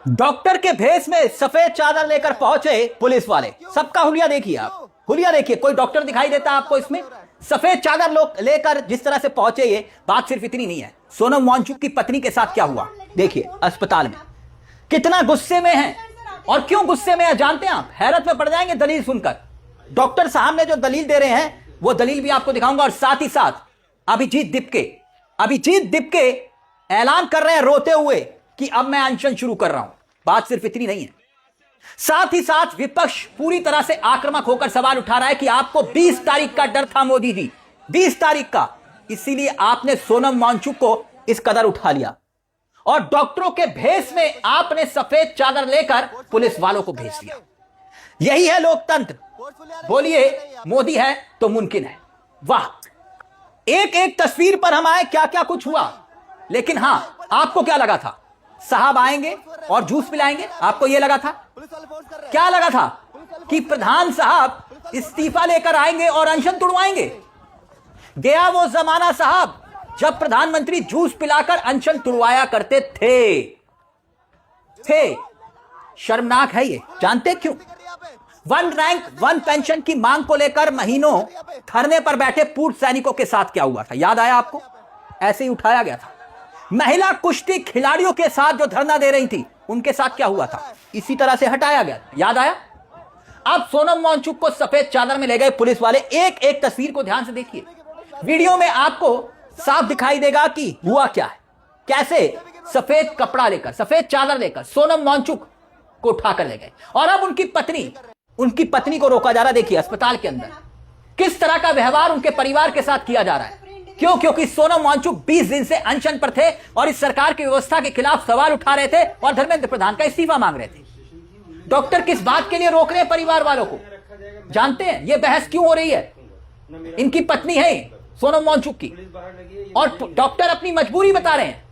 Doctor के भेष में सफेद चादर लेकर पहुंचे पुलिस वाले। सबका हुलिया देखिए, आप हुलिया देखिए। कोई डॉक्टर दिखाई देता आपको इसमें? सफेद चादर लोग लेकर जिस तरह से पहुंचे, ये बात सिर्फ इतनी नहीं है। सोनम वांगचुक की पत्नी के साथ क्या हुआ देखिए अस्पताल में, कितना गुस्से में है। और क्यों गुस्से में है जानते हैं आप? हैरत में पड़ जाएंगे दलील सुनकर। डॉक्टर साहब ने जो दलील दे रहे हैं वो दलील भी आपको दिखाऊंगा। और साथ ही साथ अभिजीत दिपके ऐलान कर रहे हैं रोते हुए कि अब मैं अनशन शुरू कर रहा हूं। बात सिर्फ इतनी नहीं है, साथ ही साथ विपक्ष पूरी तरह से आक्रामक होकर सवाल उठा रहा है कि आपको 20 तारीख का डर था मोदी जी, 20 तारीख का, इसीलिए आपने सोनम वांगचुक को इस कदर उठा लिया। और डॉक्टरों के भेष में आपने सफेद चादर लेकर पुलिस वालों को भेज दिया। यही है लोकतंत्र। बोलिए मोदी है तो मुमकिन है। वाह, एक एक तस्वीर पर हम आए, क्या क्या कुछ हुआ। लेकिन हां, आपको क्या लगा था? साहब आएंगे और जूस पिलाएंगे? आपको यह लगा था? क्या लगा था कि प्रधान साहब इस्तीफा लेकर आएंगे और अनशन तुड़वाएंगे? गया वो जमाना साहब जब प्रधानमंत्री जूस पिलाकर अनशन तुड़वाया करते थे। शर्मनाक है ये। जानते क्यों? वन रैंक वन पेंशन की मांग को लेकर महीनों धरने पर बैठे पूर्व सैनिकों के साथ क्या हुआ था, याद आया आपको? ऐसे ही उठाया गया था। महिला कुश्ती खिलाड़ियों के साथ जो धरना दे रही थी, उनके साथ क्या हुआ था? इसी तरह से हटाया गया, याद आया? अब सोनम वांगचुक को सफेद चादर में ले गए पुलिस वाले। एक एक तस्वीर को ध्यान से देखिए। वीडियो में आपको साफ दिखाई देगा कि हुआ क्या है। कैसे सफेद कपड़ा लेकर, सफेद चादर लेकर सोनम वांगचुक को उठाकर ले गए। और अब उनकी पत्नी को रोका जा रहा है। देखिए अस्पताल के अंदर किस तरह का व्यवहार उनके परिवार के साथ किया जा रहा है। क्यों? क्योंकि सोनम वांगचुक 20 दिन से अनशन पर थे और इस सरकार की व्यवस्था के खिलाफ सवाल उठा रहे थे और धर्मेंद्र प्रधान का इस्तीफा मांग रहे थे। डॉक्टर किस बात के लिए रोक रहे हैं परिवार वालों को? जानते हैं ये बहस क्यों हो रही है? इनकी पत्नी है सोनम वांगचुक की, और डॉक्टर अपनी मजबूरी बता रहे हैं।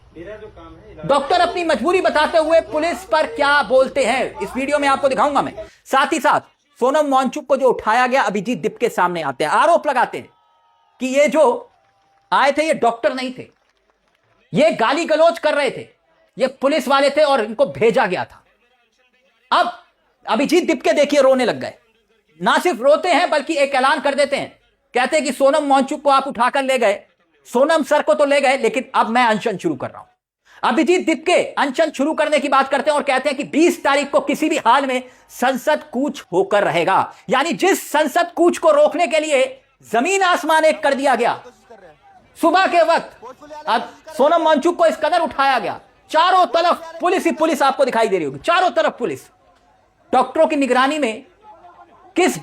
डॉक्टर अपनी मजबूरी बताते हुए पुलिस पर क्या बोलते हैं, इस वीडियो में आपको दिखाऊंगा मैं। साथ ही साथ सोनम वांगचुक को जो उठाया गया, अभिजीत दिपके सामने आते हैं, आरोप लगाते हैं कि ये जो आए थे ये डॉक्टर नहीं थे, ये गाली गलौज कर रहे थे, ये पुलिस वाले थे और इनको भेजा गया था। अब अभिजीत दिपके देखिए रोने लग गए। ना सिर्फ रोते हैं बल्कि एक ऐलान कर देते हैं, कहते हैं कि सोनम वांगचुक को आप उठाकर ले गए, सोनम सर को तो ले गए, लेकिन अब मैं अनशन शुरू कर रहा हूं। अभिजीत दिपके अनशन शुरू करने की बात करते हैं और कहते हैं कि 20 तारीख को किसी भी हाल में संसद कूच होकर रहेगा। यानी जिस संसद कूच को रोकने के लिए जमीन आसमान एक कर दिया गया सुबह के वक्त, अब सोनम वांगचुक को इस कदर उठाया गया। चारों तरफ पुलिस ही पुलिस आपको दिखाई दे रही होगी, चारों तरफ पुलिस। डॉक्टरों की निगरानी में किस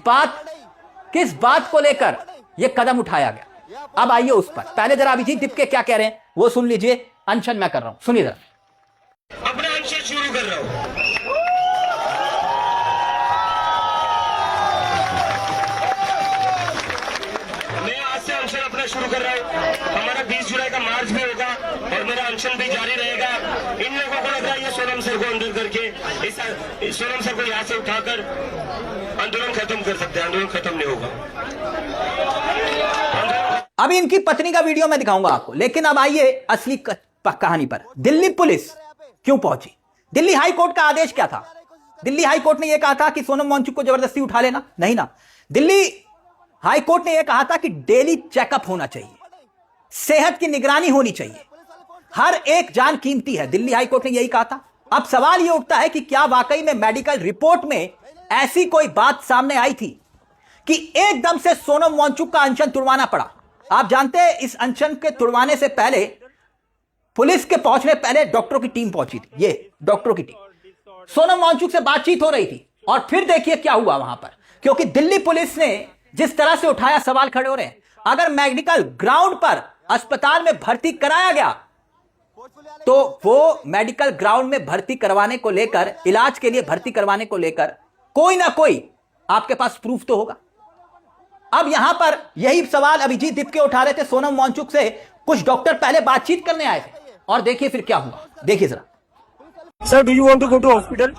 बात को लेकर यह कदम उठाया गया? अब आइए उस पर। पहले जरा अभिजीत दिपके क्या कह रहे हैं वो सुन लीजिए। अनशन मैं कर रहा हूं, सुनिए जरा। अपना अनशन शुरू कर रहा हूं। मैं आज से अनशन अपना शुरू कर रहा हूं। हमारा 20 जुलाई का मार्च भी होगा और मेरा अनशन भी जारी रहेगा। इन लोगों को लग रहा है ये सोनम सर को अंदर करके इस सोनम सर को यहां से उठाकर आंदोलन खत्म कर सकते हैं। आंदोलन खत्म नहीं होगा। अभी इनकी पत्नी का वीडियो मैं दिखाऊंगा आपको, लेकिन अब आइए असली कहानी पर। दिल्ली पुलिस क्यों पहुंची? दिल्ली हाई कोर्ट का आदेश क्या था? दिल्ली हाई कोर्ट ने यह कहा था कि सोनम वांगचुक को जबरदस्ती उठा लेना? नहीं ना। दिल्ली हाई कोर्ट ने यह कहा था कि डेली चेकअप होना चाहिए, सेहत की निगरानी होनी चाहिए, हर एक जान कीमती है। दिल्ली हाई कोर्ट ने यही कहा था। अब सवाल यह उठता है कि क्या वाकई में मेडिकल रिपोर्ट में ऐसी कोई बात सामने आई थी कि एकदम से सोनम वांगचुक का अनशन तुड़वाना पड़ा? आप जानते हैं इस अनशन के तुड़वाने से पहले, पुलिस के पहुंचने पहले डॉक्टरों की टीम पहुंची थी। ये डॉक्टरों की टीम सोनम वांगचुक से बातचीत हो रही थी। और फिर देखिए क्या हुआ वहां पर, क्योंकि दिल्ली पुलिस ने जिस तरह से उठाया, सवाल खड़े हो रहे हैं। अगर मेडिकल ग्राउंड पर अस्पताल में भर्ती कराया गया तो वो मेडिकल ग्राउंड में भर्ती करवाने को लेकर, इलाज के लिए भर्ती करवाने को लेकर कोई ना कोई आपके पास प्रूफ तो होगा। अब यहां पर यही सवाल अभिजीत दिपके उठा रहे थे सोनम वांगचुक से। कुछ डॉक्टर पहले बातचीत करने आए थे और देखिए फिर क्या हुआ। देखिए जरा। Sir, do you want to go to hospital?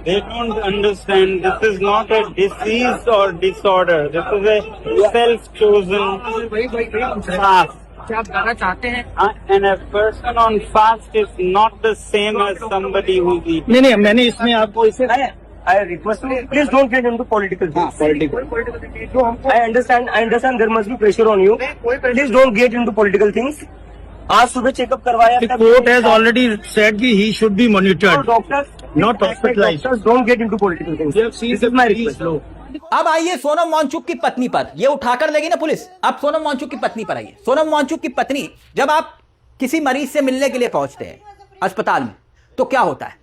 They don't understand. This is not a disease or disorder. This is a self-chosen path. क्या आप गाना चाहते हैं? And a person on fast is not the same as somebody who is eating. नहीं, मैंने इसमें आपको इसे I request you, please don't get into political things. I understand there must be pressure on you. Please don't get into political things. आज सुबह checkup करवाया The court has already said that he should be monitored. Doctors Not hospitalized. don't get into political things. This is my request. अब आइए सोनम वांगचुक की पत्नी पर, ये उठाकर लेगी ना पुलिस। अब सोनम वांगचुक की पत्नी पर आइए। सोनम वांगचुक की पत्नी, जब आप किसी मरीज से मिलने के लिए पहुंचते हैं अस्पताल में, तो क्या होता है?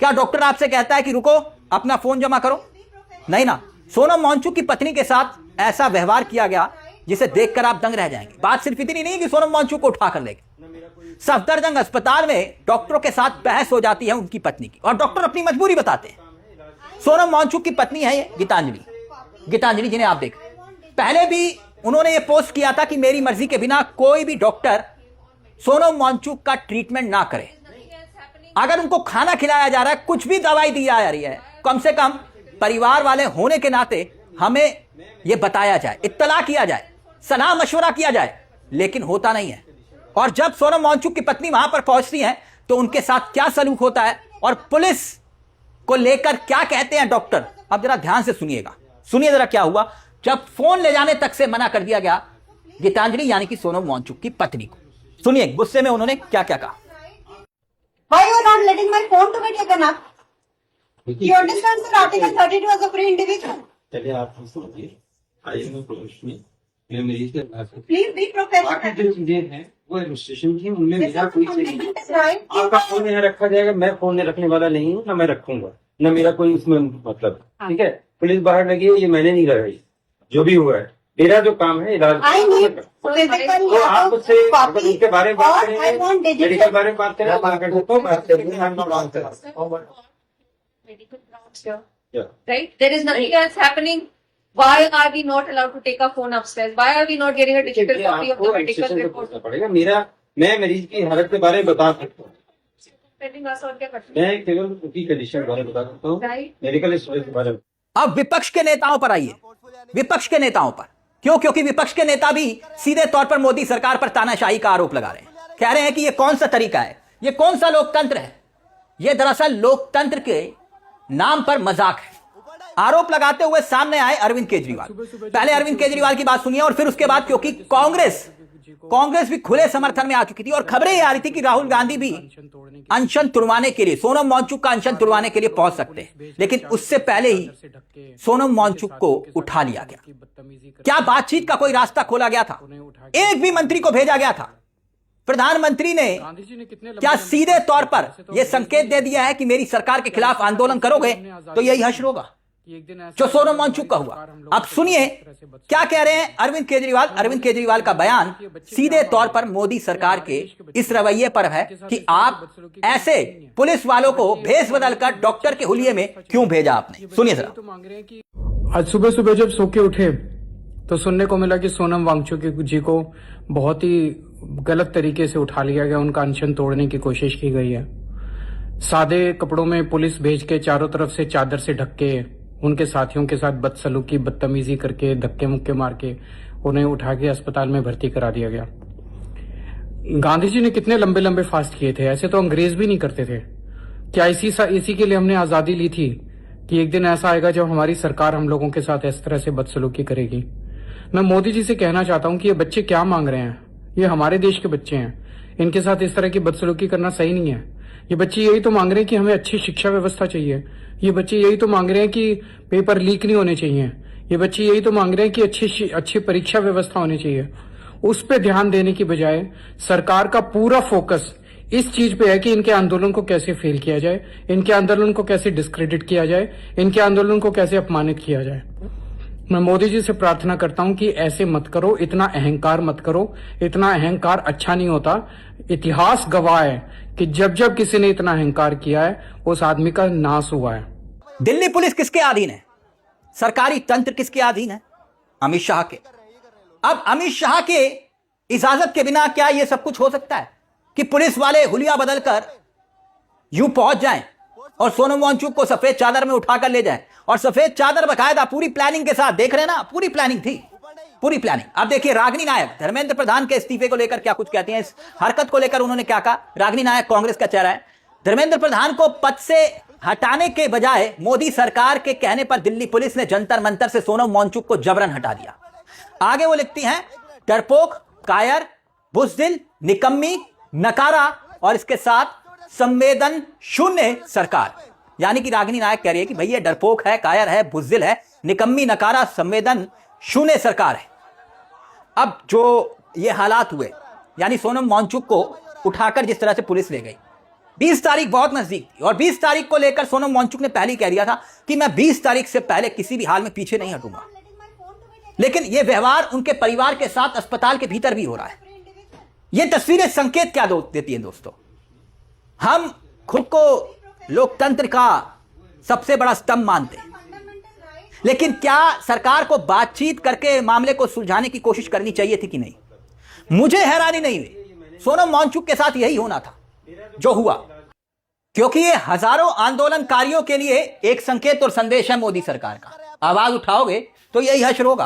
क्या डॉक्टर आपसे कहता है कि रुको अपना फोन जमा करो? नहीं ना। सोनम वांगचुक की पत्नी के साथ ऐसा व्यवहार किया गया जिसे देखकर आप दंग रह जाएंगे। बात सिर्फ इतनी नहीं कि सोनम वांगचुक को उठाकर ले गए, सफदरजंग अस्पताल में डॉक्टरों के साथ बहस हो जाती है उनकी पत्नी की, और डॉक्टर अपनी मजबूरी बताते हैं। सोनम वांगचुक की पत्नी है ये गीतांजलि जिन्हें आप देख, पहले भी उन्होंने ये पोस्ट किया था कि मेरी मर्जी के बिना कोई भी डॉक्टर सोनम वांगचुक का ट्रीटमेंट ना करे। अगर उनको खाना खिलाया जा रहा है, कुछ भी दवाई दी जा रही है, कम से कम परिवार वाले होने के नाते हमें यह बताया जाए, इत्तला किया जाए, सलाह मशवरा किया जाए, लेकिन होता नहीं है। और जब सोनम वांगचुक की पत्नी वहां पर पहुंचती है तो उनके साथ क्या सलूक होता है और पुलिस को लेकर क्या कहते हैं डॉक्टर, अब जरा ध्यान से सुनिएगा। सुनिए जरा क्या हुआ जब फोन ले जाने तक से मना कर दिया गया गीतांजलि यानी कि सोनम वांगचुक की पत्नी को। सुनिए गुस्से में उन्होंने क्या क्या कहा। Why you are not letting my phone to be taken up? You understand that Article 32 as a free individual? चलिए आप सुनिए, आइए मैं प्रोफेशन में मैं मरीज के पास Please be professional. बाकी जो चीजें हैं वो एडमिनिस्ट्रेशन की, उनमें This मेरा is कोई something चीज that is right. आपका फोन यहाँ रखा जाएगा, मैं फोन नहीं रखने वाला नहीं हूँ, ना मैं रखूंगा, ना मेरा कोई इसमें मतलब। ठीक है, पुलिस बाहर लगी है, ये मैंने नहीं लगाई, जो भी हुआ है मेरा जो काम है इलाज। I need physical तो आप मुझसे अगर copy उनके बारे में or बात I करेंगे, want मेडिकल digital. बारे में बात करें, तो बात करेंगे, I'm not answering. medical grounds here, Yeah. right? There is nothing else happening. Why are we not allowed to take our phone upstairs? Why are we not getting a digital ये copy of आपको the medical administration से report? पूछना पड़ेगा। मैं मरीज की हालत के बारे में बता सकता हूँ, Pending us और क्या करते हैं? मैं केवल उनकी कंडीशन के बारे में बता सकता हूँ, Right. मेडिकल स्टोरेज के बारे में। अब विपक्ष के नेताओं पर आइए, विपक्ष के नेताओं पर। क्यों? क्योंकि विपक्ष के नेता भी सीधे तौर पर मोदी सरकार पर तानाशाही का आरोप लगा रहे हैं। कह रहे हैं कि यह कौन सा तरीका है, यह कौन सा लोकतंत्र है, यह दरअसल लोकतंत्र के नाम पर मजाक है। आरोप लगाते हुए सामने आए अरविंद केजरीवाल। पहले अरविंद केजरीवाल की बात सुनिए और फिर उसके बाद, क्योंकि कांग्रेस भी खुले समर्थन में आ चुकी थी और खबरें ये आ रही थी कि राहुल गांधी भी अनशन तुड़वाने के लिए, सोनम वांगचुक का अनशन तुड़वाने के लिए पहुंच सकते हैं, लेकिन उससे पहले ही सोनम वांगचुक को उठा लिया गया। क्या बातचीत का कोई रास्ता खोला गया था? एक भी मंत्री को भेजा गया था? प्रधानमंत्री ने क्या सीधे तौर पर यह संकेत दे दिया है कि मेरी सरकार के खिलाफ आंदोलन करोगे तो यही हश्र होगा जो सोनम वांगचुक का हुआ? अब सुनिए क्या कह रहे हैं अरविंद केजरीवाल। अरविंद केजरीवाल का बयान सीधे तौर पर मोदी सरकार के इस रवैये पर है कि आप ऐसे पुलिस वालों को भेष बदलकर डॉक्टर के हुलिये में क्यों भेजा आपने। सुनिए जरा। आज सुबह सुबह जब सो के उठे तो सुनने को मिला कि सोनम वांगचुक जी को बहुत ही गलत तरीके से उठा लिया गया, उनका अनशन तोड़ने की कोशिश की गई है। सादे कपड़ों में पुलिस भेज के चारों तरफ से चादर से ढक के उनके साथियों के साथ बदसलूकी बदतमीजी करके धक्के मुक्के मार के उन्हें उठा के अस्पताल में भर्ती करा दिया गया। गांधी जी ने कितने लंबे लंबे फास्ट किए थे, ऐसे तो अंग्रेज भी नहीं करते थे। क्या इसी के लिए हमने आजादी ली थी कि एक दिन ऐसा आएगा जब हमारी सरकार हम लोगों के साथ इस तरह से बदसलूकी करेगी? मैं मोदी जी से कहना चाहता हूं कि ये बच्चे क्या मांग रहे हैं, ये हमारे देश के बच्चे हैं, इनके साथ इस तरह की बदसलूकी करना सही नहीं है। ये बच्चे यही तो मांग रहे हैं कि हमें अच्छी शिक्षा व्यवस्था चाहिए, ये बच्चे यही तो मांग रहे हैं कि पेपर लीक नहीं होने चाहिए, ये बच्चे यही तो मांग रहे हैं कि अच्छी परीक्षा व्यवस्था होनी चाहिए। उस पे ध्यान देने की बजाय सरकार का पूरा फोकस इस चीज पे है कि इनके आंदोलन को कैसे फेल किया जाए, इनके आंदोलन को कैसे डिस्क्रेडिट किया जाए, इनके आंदोलन को कैसे अपमानित किया जाए। मैं मोदी जी से प्रार्थना करता हूं कि ऐसे मत करो, इतना अहंकार मत करो, इतना अहंकार अच्छा नहीं होता। इतिहास गवाह है कि जब जब किसी ने इतना अहंकार किया है उस आदमी का नाश हुआ है। दिल्ली पुलिस किसके अधीन है? सरकारी तंत्र किसके अधीन है? अमित शाह के। अब अमित शाह के इजाजत के बिना क्या यह सब कुछ हो सकता है कि पुलिस वाले हुलिया बदलकर यूं पहुंच जाएं और सोनम वांगचुक को सफेद चादर में उठाकर ले जाएं? और सफेद चादर बकायदा पूरी प्लानिंग के साथ, देख रहे हैं ना, पूरी प्लानिंग थी। पूरी प्लानिंग। अब देखिए रागिनी नायक धर्मेंद्र प्रधान के इस्तीफे को लेकर क्या कुछ कहती हैं, इस हरकत को लेकर उन्होंने क्या कहा। रागिनी नायक कांग्रेस का चेहरा है। धर्मेंद्र प्रधान को पद से हटाने के बजाय मोदी सरकार के कहने पर दिल्ली पुलिस ने जंतर मंतर से सोनम वांगचुक को जबरन हटा दिया। आगे वो लिखती हैं डरपोक, कायर, बुज़दिल, निकम्मी, नकारा और इसके साथ संवेदन शून्य सरकार। यानी कि रागिनी नायक कह रही है कि भैया डरपोक है, कायर है, बुज़दिल है, निकम्मी, नकारा, संवेदन शून्य सरकार है। अब जो ये हालात हुए, यानी सोनम वांगचुक को उठाकर जिस तरह से पुलिस ले गई, 20 तारीख बहुत नजदीक थी और 20 तारीख को लेकर सोनम वांगचुक ने पहले ही कह दिया था कि मैं 20 तारीख से पहले किसी भी हाल में पीछे नहीं हटूंगा। लेकिन यह व्यवहार उनके परिवार के साथ अस्पताल के भीतर भी हो रहा है। यह तस्वीरें संकेत क्या देती हैं दोस्तों? हम खुद को लोकतंत्र का सबसे बड़ा स्तंभ मानते हैं, लेकिन क्या सरकार को बातचीत करके मामले को सुलझाने की कोशिश करनी चाहिए थी कि नहीं? मुझे हैरानी नहीं हुई। सोनम वांगचुक के साथ यही होना था जो हुआ, क्योंकि ये हजारों आंदोलनकारियों के लिए एक संकेत और संदेश है मोदी सरकार का। आवाज उठाओगे तो यही हश्र होगा।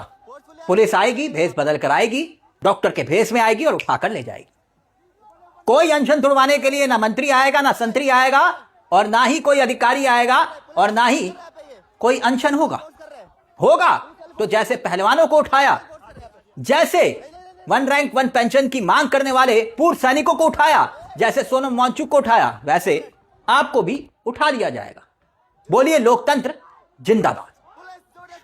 पुलिस आएगी, भेष बदल कर आएगी, डॉक्टर के भेष में आएगी और उठाकर ले जाएगी। कोई अनशन तुड़वाने के लिए ना मंत्री आएगा, ना संतरी आएगा और ना ही कोई अधिकारी आएगा और ना ही कोई अनशन होगा तो जैसे पहलवानों को उठाया, जैसे 1 रैंक 1 पेंशन की मांग करने वाले पूर्व सैनिकों को उठाया, जैसे सोनम वांगचुक को उठाया, वैसे आपको भी उठा दिया जाएगा। बोलिए लोकतंत्र जिंदाबाद।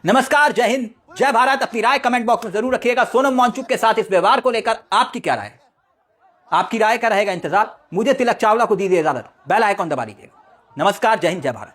नमस्कार, जय हिंद, जय भारत। अपनी राय कमेंट बॉक्स में जरूर रखिएगा। सोनम वांगचुक के साथ इस व्यवहार को लेकर आपकी क्या राय है? आपकी राय का रहेगा इंतजार। मुझे तिलक चावला को दीजिए इजाजत। बेल आइकॉन दबा दीजिएगा। नमस्कार, जय हिंद, जय भारत।